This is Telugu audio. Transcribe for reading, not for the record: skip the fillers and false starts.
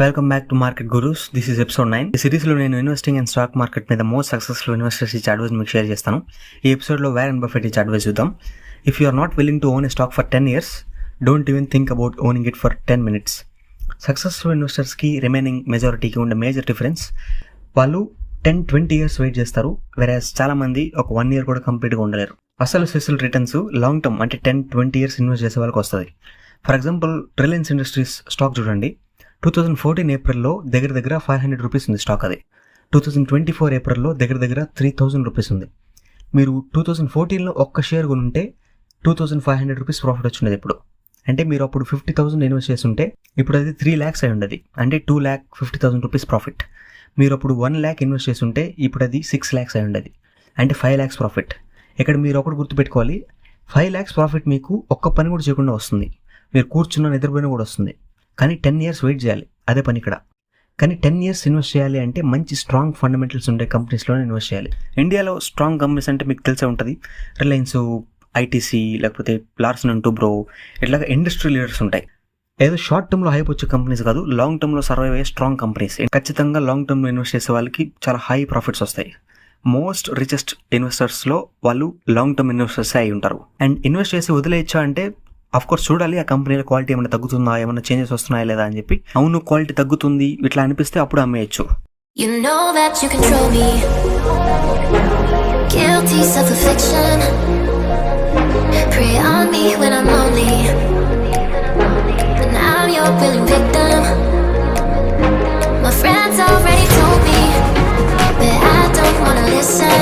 Welcome back to Market Gurus. This is episode 9. ఈ సిరీస్లో నేను ఇన్వెస్టింగ్ అండ్ స్టాక్ మార్కెట్ మీద మోస్ట్ సక్సెస్ఫుల్ ఇన్వెస్టర్స్ ఇచ్చే అడ్వైస్ మీకు షేర్ చేస్తాను. ఈ ఎపిసోడ్లో వారెన్ బఫెట్ ఇచ్చే అడ్వైస్ చూద్దాం. If you are not willing to own a stock for 10 years, don't even think about owning it for 10 minutes. Successful ఇన్వెస్టర్స్కి రిమైనింగ్ మెజారిటీకి ఉండే మేజర్ డిఫరెన్స్, వాళ్ళు 10-20 years వెయిట్ చేస్తారు. వెరాజ్ చాలామంది ఒక 1 year కూడా కంప్లీట్గా ఉండలేరు. అసలు స్పెషల్ రిటర్న్స్ లాంగ్ టర్మ్ అంటే 10-20 years ఇన్వెస్ట్ చేసే వాళ్ళకి వస్తుంది. For example Reliance industries stock చూడండి. 2014 ఏప్రిల్లో దగ్గర 500 రూపీస్ ఉంది స్టాక్. అది 2024 ఏప్రిల్లో దగ్గర 3000 రూపీస్ ఉంది. మీరు 2014లో ఒక్క షేర్ కొనుంటే 2500 రూపీస్ ప్రాఫిట్ వచ్చిండేది. ఇప్పుడు అంటే మీరు అప్పుడు 50,000 ఇన్వెస్ట్ చేసి ఉంటే ఇప్పుడు అది 3 lakhs అయి ఉండేది. అంటే 2,50,000 రూపీస్ ప్రాఫిట్. మీరు అప్పుడు 1 lakh ఇన్వెస్ట్ చేసి ఉంటే ఇప్పుడు అది 6 lakhs అయి ఉండేది. అంటే 5 lakhs ప్రాఫిట్. ఇక్కడ మీరు ఒకటి గుర్తుపెట్టుకోవాలి, 5 lakhs ప్రాఫిట్ మీకు ఒక్క పని కూడా చేయకుండా వస్తుంది. మీరు కూర్చున్న నిద్రపోయినా కూడా వస్తుంది. కానీ 10 years వెయిట్ చేయాలి, అదే పని ఇక్కడ. కానీ 10 years ఇన్వెస్ట్ చేయాలి అంటే మంచి స్ట్రాంగ్ ఫండమెంటల్స్ ఉండే కంపెనీస్లోనే ఇన్వెస్ట్ చేయాలి. ఇండియాలో స్ట్రాంగ్ కంపెనీస్ అంటే మీకు తెలిసే ఉంటుంది. రిలయన్స్, ఐటీసీ, లేకపోతే లార్సన్ అండ్ టూబ్రో, ఇట్లాగా ఇండస్ట్రీ లీడర్స్ ఉంటాయి. ఏదో షార్ట్ టర్మ్లో హైప్ వచ్చే కంపెనీస్ కాదు, లాంగ్ టర్మ్లో సర్వైవ్ అయ్యే స్ట్రాంగ్ కంపెనీస్. ఖచ్చితంగా లాంగ్ టర్మ్లో ఇన్వెస్ట్ చేసే వాళ్ళకి చాలా హై ప్రాఫిట్స్ వస్తాయి. మోస్ట్ రిచెస్ట్ ఇన్వెస్టర్స్లో వాళ్ళు లాంగ్ టర్మ్ ఇన్వెస్టర్స్ అయి ఉంటారు. అండ్ ఇన్వెస్ట్ చేసి వదిలేయచ్చా అంటే అఫ్ కోర్స్ చూడాలి ఆ కంపెనీలో క్వాలిటీ ఏమైనా తగ్గుతుందా, ఏమైనా చేంజెస్ వస్తున్నాయా లేదా అని చెప్పి. అవును క్వాలిటీ తగ్గుతుంది ఇట్లా అనిపిస్తే అప్పుడు అమ్మేయచ్చు. You know that you control me. Guilty self-affliction. Prey on me when I'm lonely. But now you're a willing victim. My friends already told me, but I don't wanna listen.